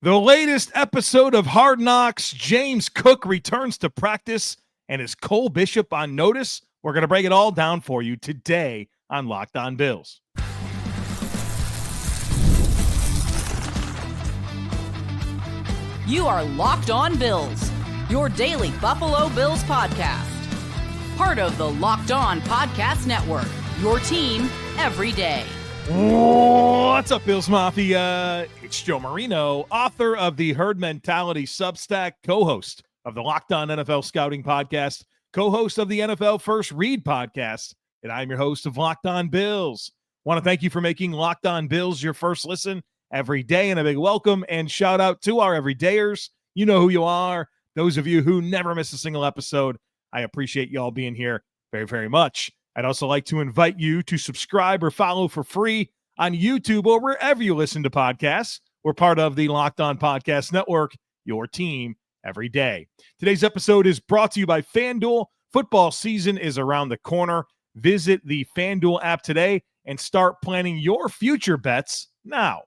The latest episode of Hard Knocks, James Cook returns to practice, and is Cole Bishop on notice? We're going to break it all down for you today on Locked On Bills. You are Locked On Bills, your daily Buffalo Bills podcast. Part of the Locked On Podcast Network, your team every day. What's up, Bills Mafia? It's Joe Marino, author of the Herd Mentality Substack, co-host of the Locked On NFL Scouting Podcast, co-host of the NFL First Read Podcast, and I'm your host of Locked On Bills. Want to thank you for making Locked On Bills your first listen every day, and a big welcome and shout out to our everydayers. You know who you are. Those of you who never miss a single episode, I appreciate you all being here very, very much. I'd also like to invite you to subscribe or follow for free on YouTube or wherever you listen to podcasts. We're part of the Locked On Podcast Network, your team every day. Today's episode is brought to you by FanDuel. Football season is around the corner. Visit the FanDuel app today and start planning your future bets now.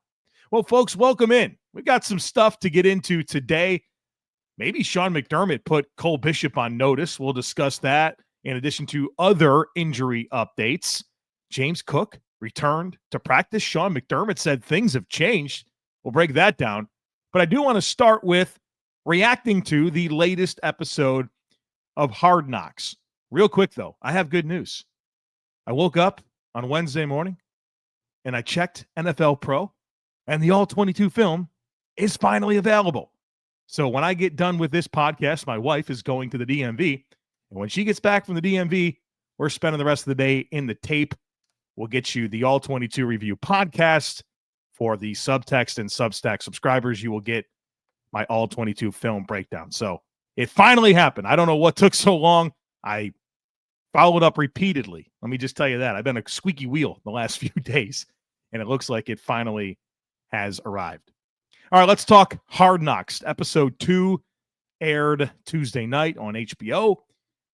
Well, folks, welcome in. We got some stuff to get into today. Maybe Sean McDermott put Cole Bishop on notice. We'll discuss that. In addition to other injury updates, James Cook returned to practice. Sean McDermott said things have changed. We'll break that down. But I do want to start with reacting to the latest episode of Hard Knocks. Real quick, though, I have good news. I woke up on Wednesday morning, and I checked NFL Pro, and the All-22 film is finally available. So when I get done with this podcast, my wife is going to the DMV. And when she gets back from the DMV, we're spending the rest of the day in the tape. We'll get you the All-22 Review podcast. For the Subtext and Substack subscribers, you will get my All-22 film breakdown. So it finally happened. I don't know what took so long. I followed up repeatedly. Let me just tell you that. I've been a squeaky wheel the last few days, and it looks like it finally has arrived. All right, let's talk Hard Knocks. Episode 2 aired Tuesday night on HBO.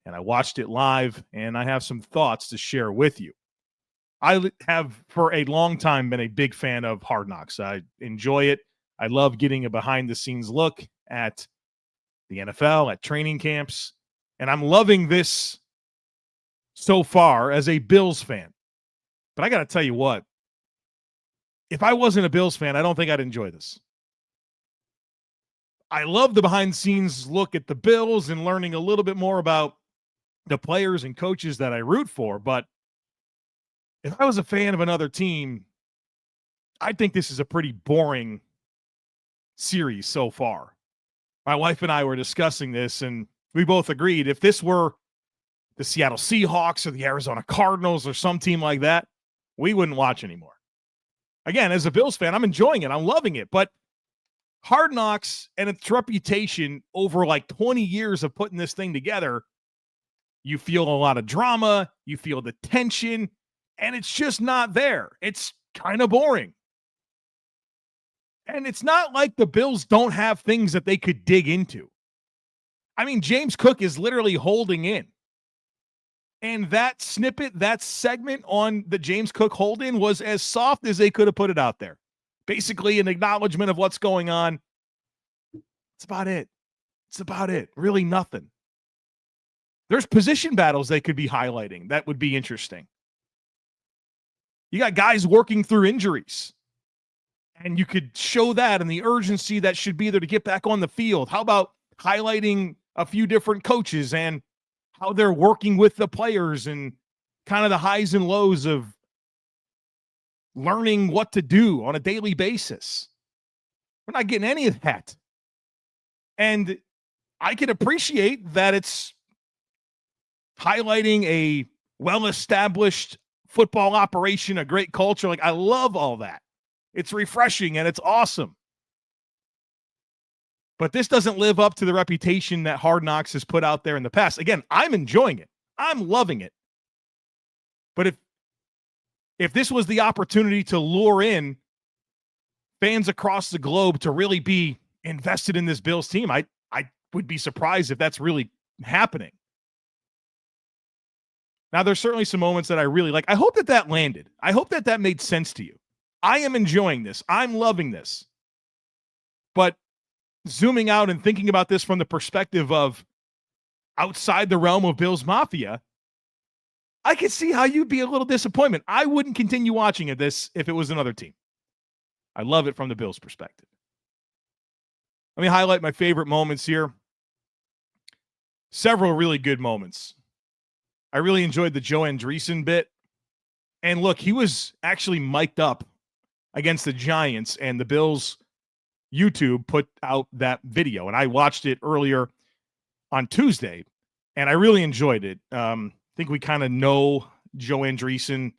And I watched it live, and I have some thoughts to share with you. I have, for a long time, been a big fan of Hard Knocks. I enjoy it. I love getting a behind-the-scenes look at the NFL, at training camps, and I'm loving this so far as a Bills fan. But I got to tell you what, if I wasn't a Bills fan, I don't think I'd enjoy this. I love the behind-the-scenes look at the Bills and learning a little bit more about the players and coaches that I root for, but if I was a fan of another team, I think this is a pretty boring series so far. My wife and I were discussing this, and we both agreed if this were the Seattle Seahawks or the Arizona Cardinals or some team like that, we wouldn't watch anymore. Again, as a Bills fan, I'm enjoying it. I'm loving it, but Hard Knocks and its reputation over like 20 years of putting this thing together, you feel a lot of drama, you feel the tension, and it's just not there. It's kind of boring. And it's not like the Bills don't have things that they could dig into. I mean, James Cook is literally holding in. And that snippet, that segment on the James Cook hold in was as soft as they could have put it out there. Basically an acknowledgement of what's going on. It's about it. It's about it. Really nothing. There's position battles they could be highlighting. That would be interesting. You got guys working through injuries. And you could show that and the urgency that should be there to get back on the field. How about highlighting a few different coaches and how they're working with the players and kind of the highs and lows of learning what to do on a daily basis? We're not getting any of that. And I can appreciate that it's highlighting a well-established football operation, a great culture. Like, I love all that. It's refreshing and it's awesome. But this doesn't live up to the reputation that Hard Knocks has put out there in the past. Again, I'm enjoying it. I'm loving it. But if this was the opportunity to lure in fans across the globe to really be invested in this Bills team, I would be surprised if that's really happening. Now, there's certainly some moments that I really like. I hope that landed. I hope that made sense to you. I am enjoying this. I'm loving this. But zooming out and thinking about this from the perspective of outside the realm of Bills Mafia, I could see how you'd be a little disappointment. I wouldn't continue watching this if it was another team. I love it from the Bills' perspective. Let me highlight my favorite moments here. Several really good moments. I really enjoyed the Joe Andreessen bit. And look, he was actually mic'd up against the Giants, and the Bills YouTube put out that video. And I watched it earlier on Tuesday, and I really enjoyed it. I think we kind of know Joe Andreessen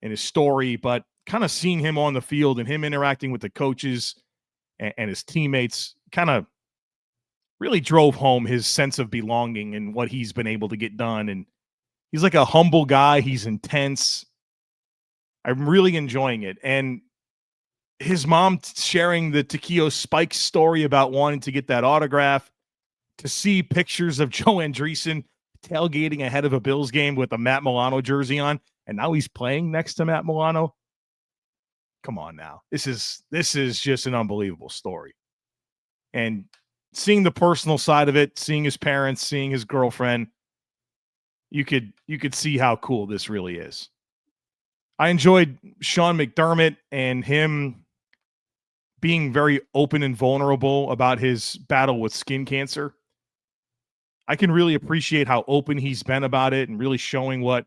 and his story, but kind of seeing him on the field and him interacting with the coaches and his teammates kind of really drove home his sense of belonging and what he's been able to get done. And he's like a humble guy. He's intense. I'm really enjoying it. And his mom sharing the Takeo Spikes story about wanting to get that autograph, to see pictures of Joe Andreessen tailgating ahead of a Bills game with a Matt Milano jersey on, and now he's playing next to Matt Milano. Come on now. This is just an unbelievable story. And seeing the personal side of it, seeing his parents, seeing his girlfriend, you could see how cool this really is. I enjoyed Sean McDermott and him being very open and vulnerable about his battle with skin cancer. I can really appreciate how open he's been about it and really showing what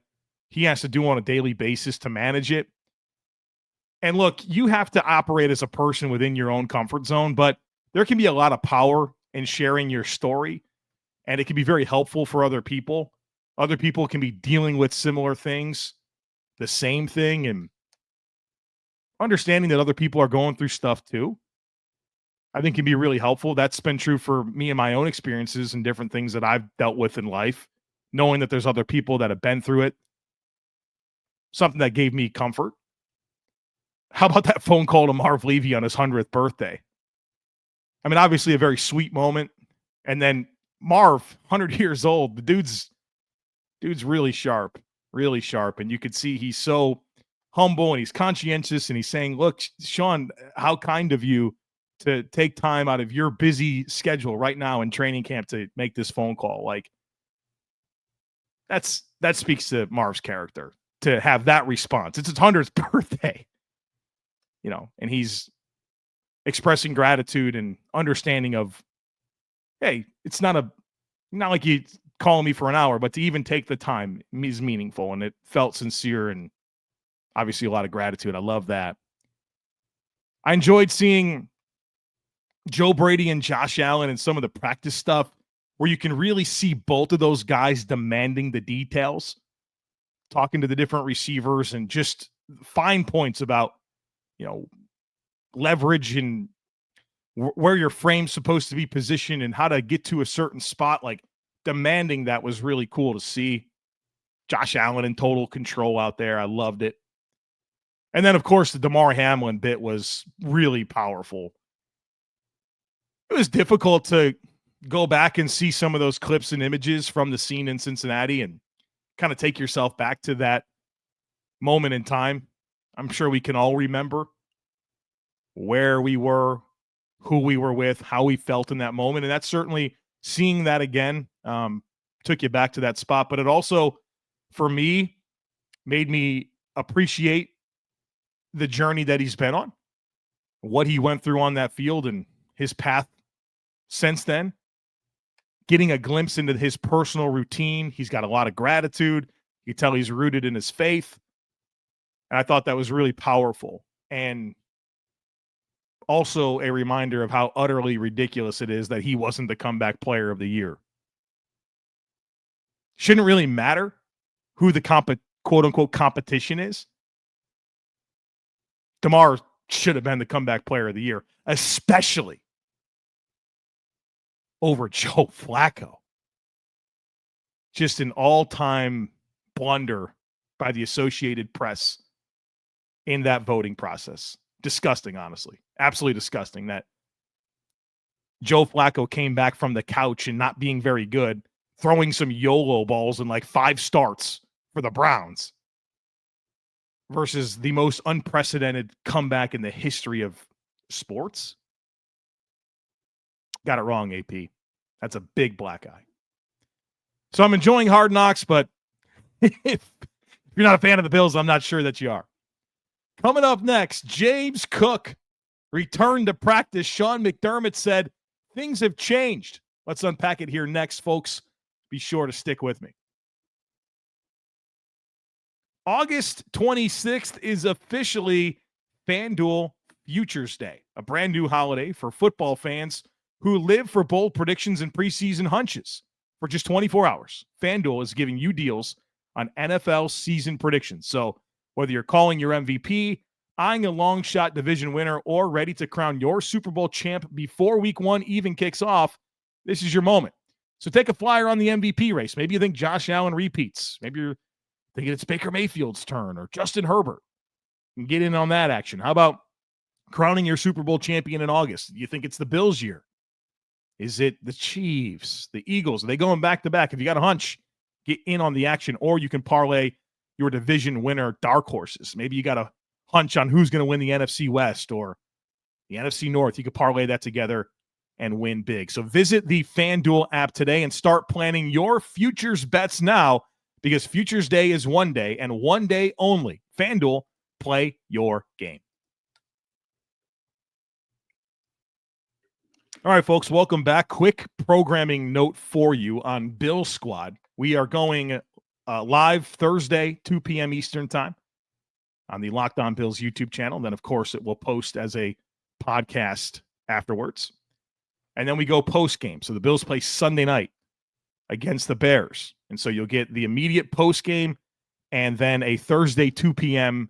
he has to do on a daily basis to manage it. And look, you have to operate as a person within your own comfort zone, but there can be a lot of power in sharing your story, and it can be very helpful for other people. Other people can be dealing with similar things, the same thing, and understanding that other people are going through stuff too, I think can be really helpful. That's been true for me and my own experiences and different things that I've dealt with in life, knowing that there's other people that have been through it. Something that gave me comfort. How about that phone call to Marv Levy on his 100th birthday? I mean, obviously a very sweet moment. And then Marv, 100 years old, the dude's really sharp. And you could see he's so humble and he's conscientious, and he's saying, look, Sean, how kind of you to take time out of your busy schedule right now in training camp to make this phone call. Like, that speaks to Marv's character to have that response. It's his 100th birthday, and he's expressing gratitude and understanding of, hey, it's not like you calling me for an hour, but to even take the time is meaningful, and it felt sincere and obviously a lot of gratitude. I love that. I enjoyed seeing Joe Brady and Josh Allen and some of the practice stuff where you can really see both of those guys demanding the details, talking to the different receivers and just fine points about, leverage and where your frame's supposed to be positioned and how to get to a certain spot. Like, demanding that was really cool to see. Josh Allen in total control out there. I loved it. And then, of course, the Damar Hamlin bit was really powerful. It was difficult to go back and see some of those clips and images from the scene in Cincinnati and kind of take yourself back to that moment in time. I'm sure we can all remember where we were, who we were with, how we felt in that moment. And that's certainly, seeing that again, took you back to that spot. But it also, for me, made me appreciate the journey that he's been on, what he went through on that field and his path since then. Getting a glimpse into his personal routine. He's got a lot of gratitude. You can tell he's rooted in his faith. And I thought that was really powerful. And also a reminder of how utterly ridiculous it is that he wasn't the comeback player of the year. Shouldn't really matter who the quote unquote competition is. Damar should have been the comeback player of the year, especially over Joe Flacco. Just an all-time blunder by the Associated Press in that voting process. Disgusting, honestly. Absolutely disgusting that Joe Flacco came back from the couch and not being very good, throwing some YOLO balls in like 5 starts for the Browns versus the most unprecedented comeback in the history of sports. Got it wrong, AP. That's a big black eye. So I'm enjoying Hard Knocks, but if you're not a fan of the Bills, I'm not sure that you are. Coming up next, James Cook returned to practice. Sean McDermott said things have changed. Let's unpack it here next, folks. Be sure to stick with me. August 26th is officially FanDuel Futures Day, a brand new holiday for football fans who live for bold predictions and preseason hunches. For just 24 hours, FanDuel is giving you deals on NFL season predictions. So whether you're calling your MVP, eyeing a long shot division winner, or ready to crown your Super Bowl champ before week one even kicks off, this is your moment. So take a flyer on the MVP race. Maybe you think Josh Allen repeats. Maybe you're thinking it's Baker Mayfield's turn or Justin Herbert. And get in on that action. How about crowning your Super Bowl champion in August? You think it's the Bills' year? Is it the Chiefs, the Eagles? Are they going back-to-back? If you got a hunch, get in on the action, or you can parlay your division winner dark horses. Maybe you got a hunch on who's going to win the NFC West or the NFC North. You could parlay that together and win big. So visit the FanDuel app today and start planning your futures bets now, because Futures Day is one day and one day only. FanDuel, play your game. All right, folks, welcome back. Quick programming note for you on Bill Squad. We are going live Thursday, 2 p.m. Eastern time on the Locked On Bills YouTube channel. And then, of course, it will post as a podcast afterwards. And then we go post-game. So the Bills play Sunday night against the Bears. And so you'll get the immediate post-game and then a Thursday, 2 p.m.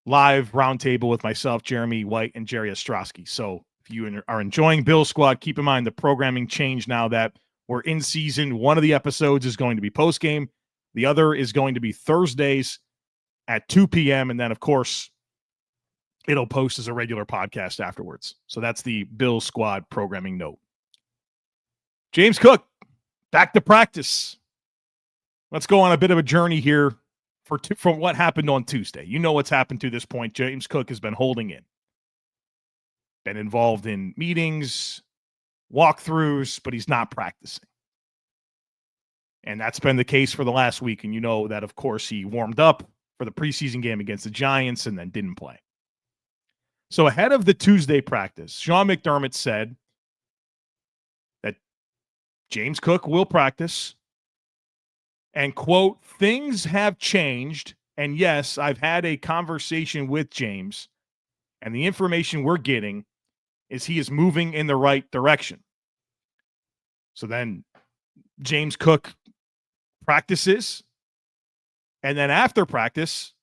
live roundtable with myself, Jeremy White, and Jerry Ostrowski. So if you are enjoying Bill Squad, keep in mind the programming changed now that we're in season. One of the episodes is going to be post-game. The other is going to be Thursdays at 2 p.m. And then, of course, it'll post as a regular podcast afterwards. So that's the Bill Squad programming note. James Cook, back to practice. Let's go on a bit of a journey here from what happened on Tuesday. You know what's happened to this point. James Cook has been holding in. Been involved in meetings, walkthroughs, but he's not practicing. And that's been the case for the last week. And you know that, of course, he warmed up for the preseason game against the Giants and then didn't play. So ahead of the Tuesday practice, Sean McDermott said that James Cook will practice and, quote, things have changed. And yes, I've had a conversation with James, and the information we're getting is he is moving in the right direction. So then James Cook practices, and then after practice,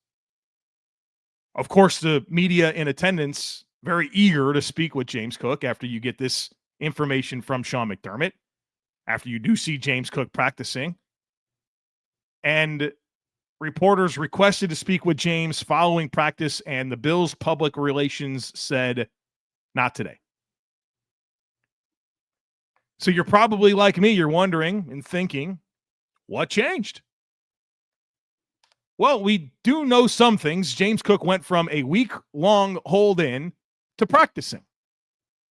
of course, the media in attendance, very eager to speak with James Cook after you get this information from Sean McDermott, after you do see James Cook practicing. And reporters requested to speak with James following practice, and the Bills' public relations said, not today. So you're probably like me. You're wondering and thinking, what changed? Well, we do know some things. James Cook went from a week-long hold-in to practicing.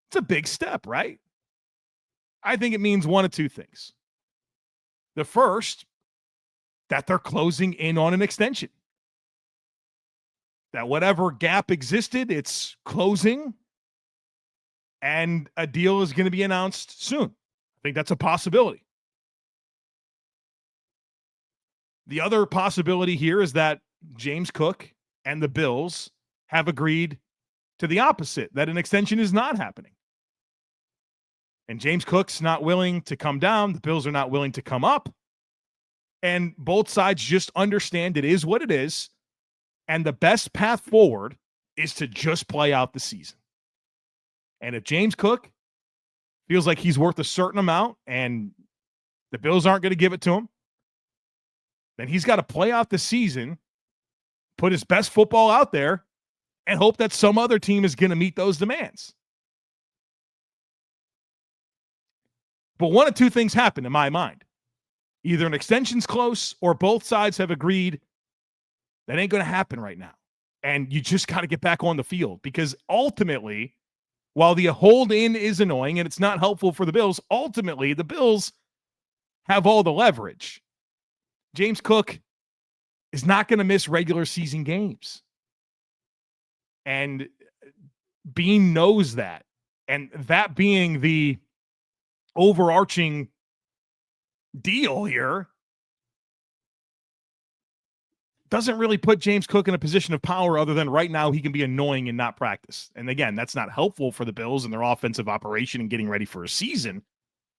It's a big step, right? I think it means one of two things. The first, that they're closing in on an extension. That whatever gap existed, it's closing, and a deal is going to be announced soon. I think that's a possibility. The other possibility here is that James Cook and the Bills have agreed to the opposite, that an extension is not happening. And James Cook's not willing to come down. The Bills are not willing to come up. And both sides just understand it is what it is. And the best path forward is to just play out the season. And if James Cook feels like he's worth a certain amount and the Bills aren't going to give it to him, then he's got to play out the season, put his best football out there, and hope that some other team is going to meet those demands. But one of two things happen in my mind. Either an extension's close or both sides have agreed that ain't going to happen right now. And you just got to get back on the field, because ultimately while the hold in is annoying and it's not helpful for the Bills, ultimately the Bills have all the leverage. James Cook is not going to miss regular season games. And Bean knows that. And that being the overarching deal here, doesn't really put James Cook in a position of power other than right now he can be annoying and not practice. And again, that's not helpful for the Bills and their offensive operation and getting ready for a season.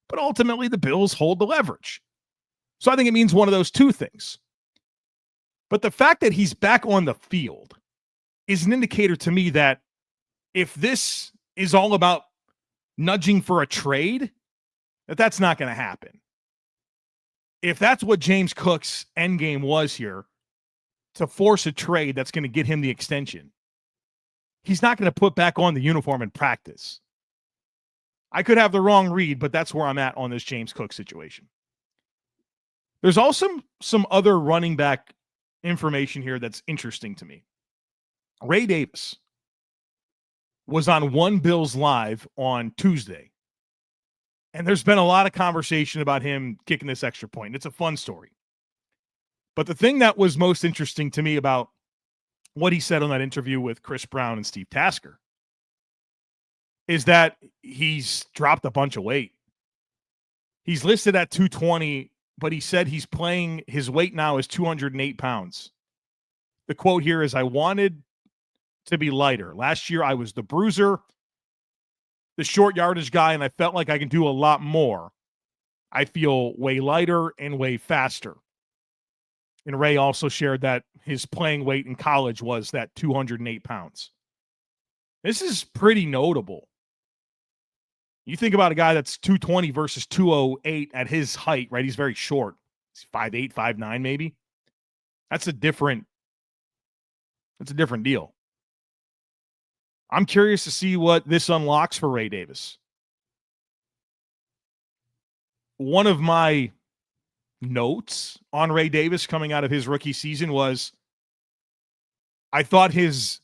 But ultimately, the Bills hold the leverage. So I think it means one of those two things. But the fact that he's back on the field is an indicator to me that if this is all about nudging for a trade, that's not going to happen. If that's what James Cook's endgame was here, to force a trade that's going to get him the extension, he's not going to put back on the uniform and practice. I could have the wrong read, but that's where I'm at on this James Cook situation. There's also some other running back information here that's interesting to me. Ray Davis was on One Bills Live on Tuesday, and there's been a lot of conversation about him kicking this extra point. It's a fun story. But the thing that was most interesting to me about what he said on that interview with Chris Brown and Steve Tasker is that he's dropped a bunch of weight. He's listed at 220, but he said he's playing, his weight now is 208 pounds. The quote here is, "I wanted to be lighter. Last year I was the bruiser, the short yardage guy, and I felt like I can do a lot more. I feel way lighter and way faster." And Ray also shared that his playing weight in college was that 208 pounds. This is pretty notable. You think about a guy that's 220 versus 208 at his height, right? He's very short. He's 5'8", 5'9", maybe. That's a different deal. I'm curious to see what this unlocks for Ray Davis. One of my notes on Ray Davis coming out of his rookie season was, I thought his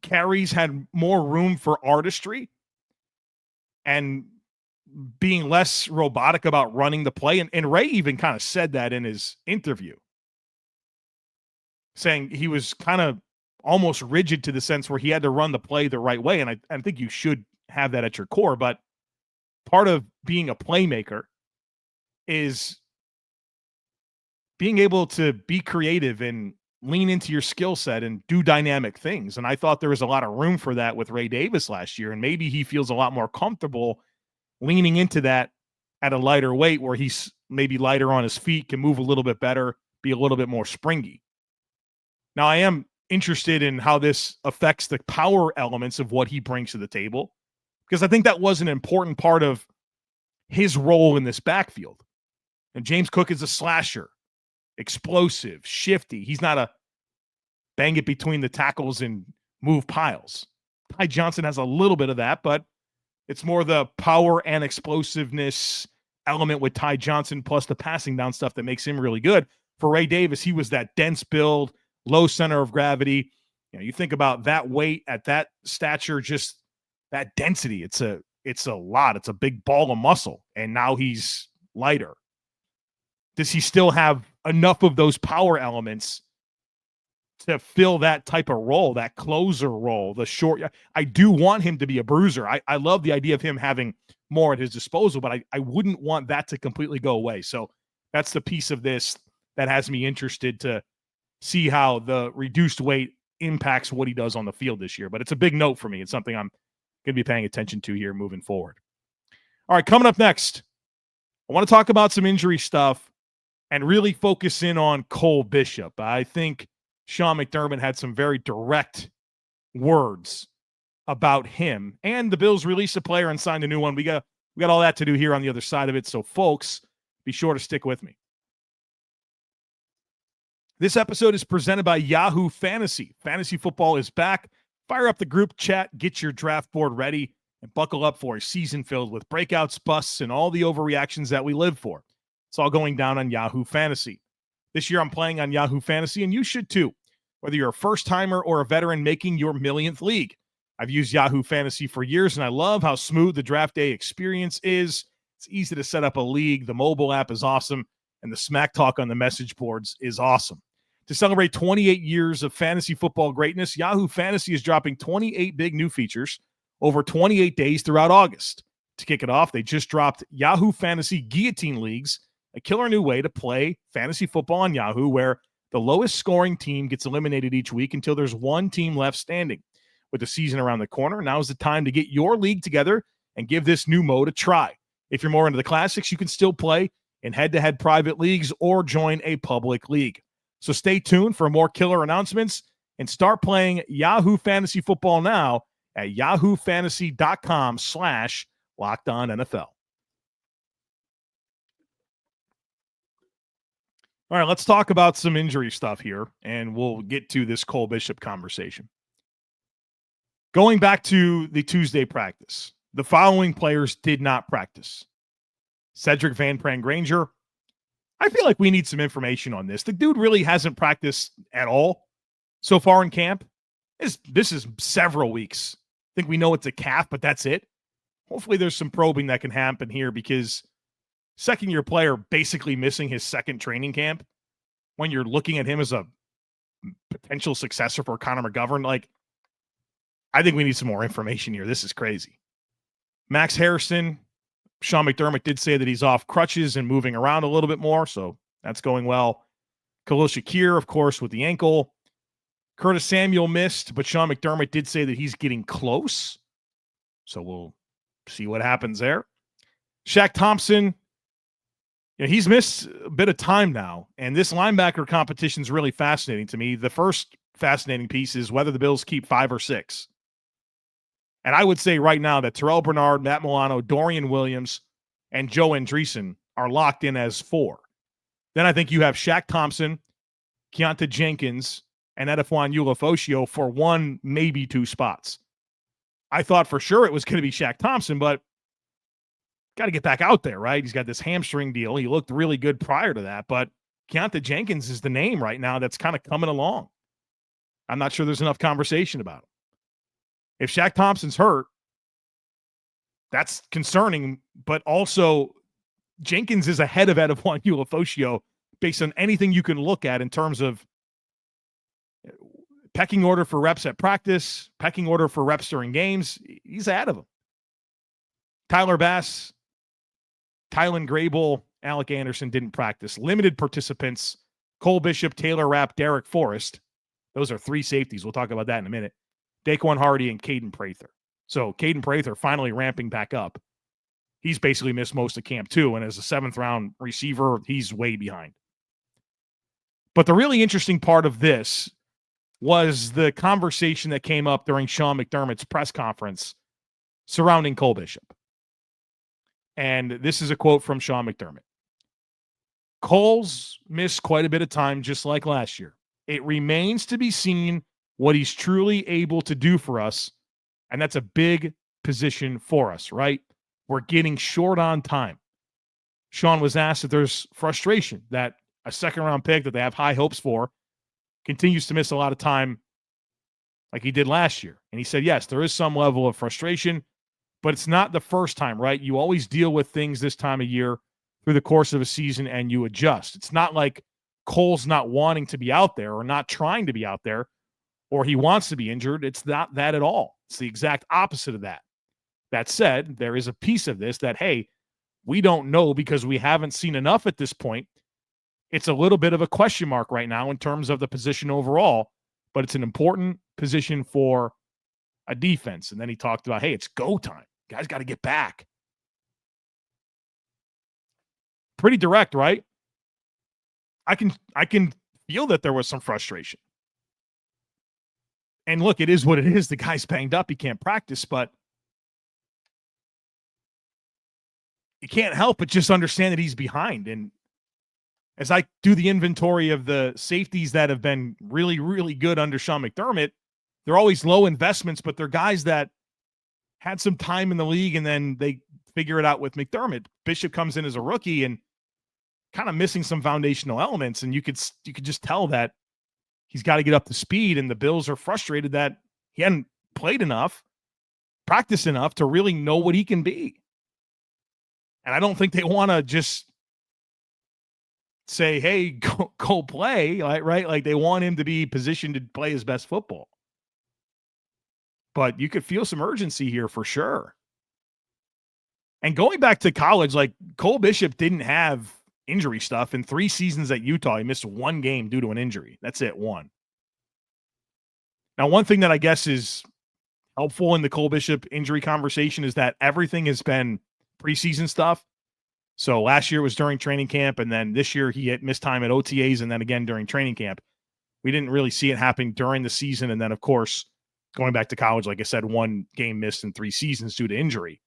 carries had more room for artistry and being less robotic about running the play. And Ray even kind of said that in his interview, saying he was kind of almost rigid to the sense where he had to run the play the right way. And I think you should have that at your core, but part of being a playmaker is being able to be creative and lean into your skill set and do dynamic things. And I thought there was a lot of room for that with Ray Davis last year. And maybe he feels a lot more comfortable leaning into that at a lighter weight where he's maybe lighter on his feet, can move a little bit better, be a little bit more springy. Now, I am interested in how this affects the power elements of what he brings to the table, because I think that was an important part of his role in this backfield. And James Cook is a slasher, explosive, shifty. He's not a bang it between the tackles and move piles. Ty Johnson has a little bit of that, but it's more the power and explosiveness element with Ty Johnson plus the passing down stuff that makes him really good. For Ray Davis, he was that dense build, low center of gravity. You know, you think about that weight at that stature, just that density. It's a lot. It's a big ball of muscle. And now he's lighter. Does he still have enough of those power elements to fill that type of role, that closer role, the short? I do want him to be a bruiser. I love the idea of him having more at his disposal, but I wouldn't want that to completely go away. So that's the piece of this that has me interested to see how the reduced weight impacts what he does on the field this year. But it's a big note for me. It's something I'm going to be paying attention to here moving forward. All right, coming up next, I want to talk about some injury stuff and really focus in on Cole Bishop. I think Sean McDermott had some very direct words about him, and the Bills released a player and signed a new one. We got all that to do here on the other side of it. So folks, be sure to stick with me. This episode is presented by Yahoo Fantasy. Fantasy football is back. Fire up the group chat, get your draft board ready, and buckle up for a season filled with breakouts, busts, and all the overreactions that we live for. It's all going down on Yahoo Fantasy. This year I'm playing on Yahoo Fantasy, and you should too, whether you're a first-timer or a veteran making your millionth league. I've used Yahoo Fantasy for years, and I love how smooth the draft day experience is. It's easy to set up a league. The mobile app is awesome, and the smack talk on the message boards is awesome. To celebrate 28 years of fantasy football greatness, Yahoo Fantasy is dropping 28 big new features over 28 days throughout August. To kick it off, they just dropped Yahoo Fantasy Guillotine Leagues, a killer new way to play fantasy football on Yahoo, where the lowest scoring team gets eliminated each week until there's one team left standing. With the season around the corner, now's the time to get your league together and give this new mode a try. If you're more into the classics, you can still play in head-to-head private leagues or join a public league. So stay tuned for more killer announcements and start playing Yahoo Fantasy Football now at yahoofantasy.com/LockedOnNFL. All right, let's talk about some injury stuff here, and we'll get to this Cole Bishop conversation. Going back to the Tuesday practice, the following players did not practice. Cedric Van Pran-Granger. I feel like we need some information on this. The dude really hasn't practiced at all so far in camp. This is several weeks. I think we know it's a calf, but that's it. Hopefully there's some probing that can happen here, because second-year player basically missing his second training camp when you're looking at him as a potential successor for Connor McGovern, like, I think we need some more information here. This is crazy. Max Harrison, Sean McDermott did say that he's off crutches and moving around a little bit more, so that's going well. Khalil Shakir, of course, with the ankle. Curtis Samuel missed, but Sean McDermott did say that he's getting close, so we'll see what happens there. Shaq Thompson, he's missed a bit of time now, and this linebacker competition is really fascinating to me. The first fascinating piece is whether the Bills keep 5 or 6. And I would say right now that Terrell Bernard, Matt Milano, Dorian Williams, and Joe Andreessen are locked in as 4. Then I think you have Shaq Thompson, Keontae Jenkins, and Edefwan Ulofoshio for 1, maybe 2 spots. I thought for sure it was going to be Shaq Thompson, but got to get back out there, right? He's got this hamstring deal. He looked really good prior to that, but Keontae Jenkins is the name right now that's kind of coming along. I'm not sure there's enough conversation about him. If Shaq Thompson's hurt, that's concerning, but also Jenkins is ahead of Edefwan Ulofoshio based on anything you can look at in terms of pecking order for reps at practice, pecking order for reps during games. He's ahead of him. Tyler Bass, Tylen Grable, Alec Anderson didn't practice. Limited participants, Cole Bishop, Taylor Rapp, Derek Forrest. Those are 3 safeties. We'll talk about that in a minute. Daquan Hardy and Caden Prather. So Caden Prather finally ramping back up. He's basically missed most of camp too, and as a 7th-round receiver, he's way behind. But the really interesting part of this was the conversation that came up during Sean McDermott's press conference surrounding Cole Bishop. And this is a quote from Sean McDermott. Cole's missed quite a bit of time, just like last year. It remains to be seen what he's truly able to do for us, and that's a big position for us, right? We're getting short on time. Sean was asked if there's frustration that a 2nd-round pick that they have high hopes for continues to miss a lot of time like he did last year. And he said, yes, there is some level of frustration, but it's not the first time, right? You always deal with things this time of year through the course of a season and you adjust. It's not like Cole's not wanting to be out there or not trying to be out there, or he wants to be injured. It's not that at all. It's the exact opposite of that. That said, there is a piece of this that, hey, we don't know because we haven't seen enough at this point. It's a little bit of a question mark right now in terms of the position overall, but it's an important position for a defense. And then he talked about, hey, it's go time. Guys got to get back. Pretty direct, right? I can feel that there was some frustration. And look, it is what it is. The guy's banged up. He can't practice, but you can't help but just understand that he's behind. And as I do the inventory of the safeties that have been really, really good under Sean McDermott, they're always low investments, but they're guys that had some time in the league and then they figure it out with McDermott. Bishop comes in as a rookie and kind of missing some foundational elements, and you could just tell that he's got to get up to speed, and the Bills are frustrated that he hadn't played enough, practiced enough to really know what he can be. And I don't think they want to just say, hey, go play, right? Like they want him to be positioned to play his best football. But you could feel some urgency here for sure. And going back to college, like Cole Bishop didn't have injury stuff. In 3 seasons at Utah, he missed 1 game due to an injury. That's it, 1. Now, one thing that I guess is helpful in the Cole Bishop injury conversation is that everything has been preseason stuff. So last year was during training camp, and then this year he had missed time at OTAs and then again during training camp. We didn't really see it happening during the season. And then, of course, going back to college, like I said, 1 game missed in 3 seasons due to injury.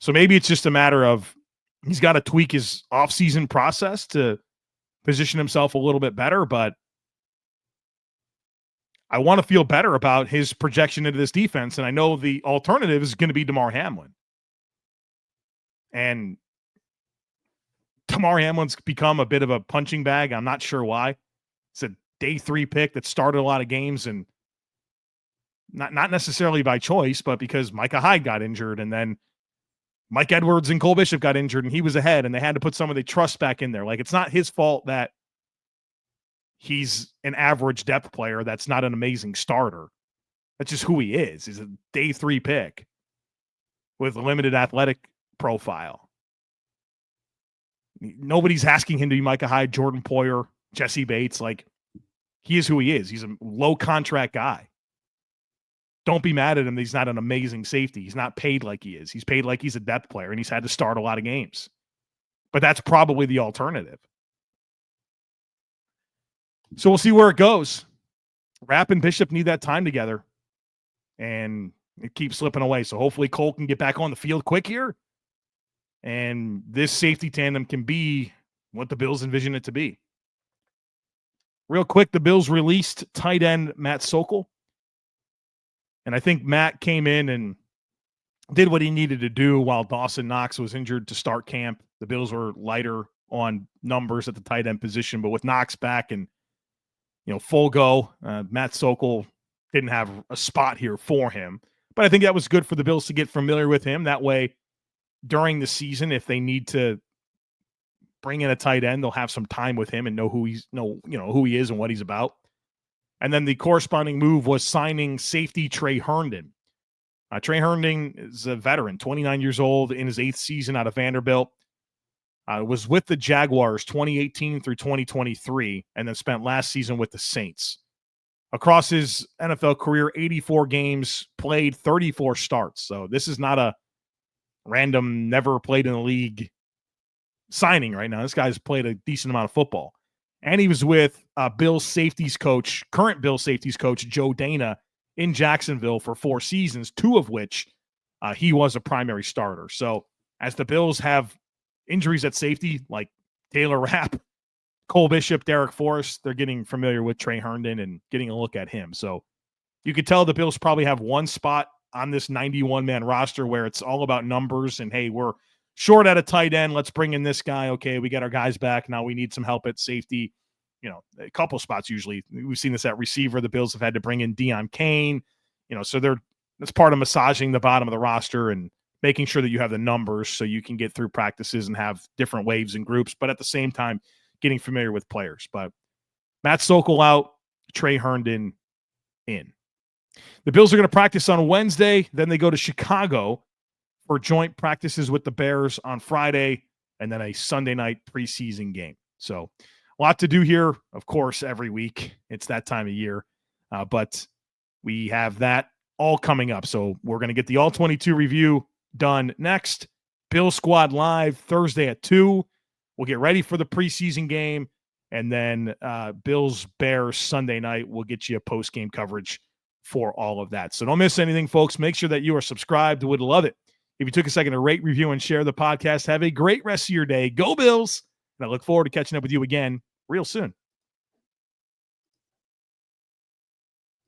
So maybe it's just a matter of he's got to tweak his offseason process to position himself a little bit better, but I want to feel better about his projection into this defense, and I know the alternative is going to be Damar Hamlin. And Damar Hamlin's become a bit of a punching bag. I'm not sure why. It's a day 3 pick that started a lot of games, and not necessarily by choice, but because Micah Hyde got injured, and then Mike Edwards and Cole Bishop got injured, and he was ahead, and they had to put some of the trust back in there. Like, it's not his fault that he's an average depth player that's not an amazing starter. That's just who he is. He's a day 3 pick with a limited athletic profile. Nobody's asking him to be Micah Hyde, Jordan Poyer, Jesse Bates. Like, he is who he is. He's a low contract guy. Don't be mad at him that he's not an amazing safety. He's not paid like he is. He's paid like he's a depth player, and he's had to start a lot of games. But that's probably the alternative. So we'll see where it goes. Rapp and Bishop need that time together, and it keeps slipping away. So hopefully Cole can get back on the field quick here, and this safety tandem can be what the Bills envision it to be. Real quick, the Bills released tight end Matt Sokol. And I think Matt came in and did what he needed to do while Dawson Knox was injured to start camp. The Bills were lighter on numbers at the tight end position, but with Knox back and, full go, Matt Sokol didn't have a spot here for him. But I think that was good for the Bills to get familiar with him. That way, during the season, if they need to bring in a tight end, they'll have some time with him and know who he is and what he's about. And then the corresponding move was signing safety Tre Herndon. Tre Herndon is a veteran, 29 years old, in his 8th season out of Vanderbilt. Was with the Jaguars 2018 through 2023, and then spent last season with the Saints. Across his NFL career, 84 games, played 34 starts. So this is not a random, never played in the league signing right now. This guy's played a decent amount of football. And he was with current Bills safeties coach, Joe Dana, in Jacksonville for 4 seasons, 2 of which he was a primary starter. So as the Bills have injuries at safety, like Taylor Rapp, Cole Bishop, Derek Forrest, they're getting familiar with Tre Herndon and getting a look at him. So you could tell the Bills probably have one spot on this 91-man roster where it's all about numbers and, hey, we're short at a tight end. Let's bring in this guy. Okay, we got our guys back. Now we need some help at safety. A couple spots usually. We've seen this at receiver. The Bills have had to bring in Deion Kane. So that's part of massaging the bottom of the roster and making sure that you have the numbers so you can get through practices and have different waves and groups, but at the same time, getting familiar with players. But Matt Sokol out, Tre Herndon in. The Bills are going to practice on Wednesday. Then they go to Chicago for joint practices with the Bears on Friday, and then a Sunday night preseason game. So a lot to do here, of course, every week. It's that time of year. But we have that all coming up. So we're going to get the All-22 review done next. Bill Squad Live Thursday at 2. We'll get ready for the preseason game. And then Bills-Bears Sunday night. We'll get you a post-game coverage for all of that. So don't miss anything, folks. Make sure that you are subscribed. Would love it if you took a second to rate, review, and share the podcast. Have a great rest of your day. Go Bills. And I look forward to catching up with you again real soon.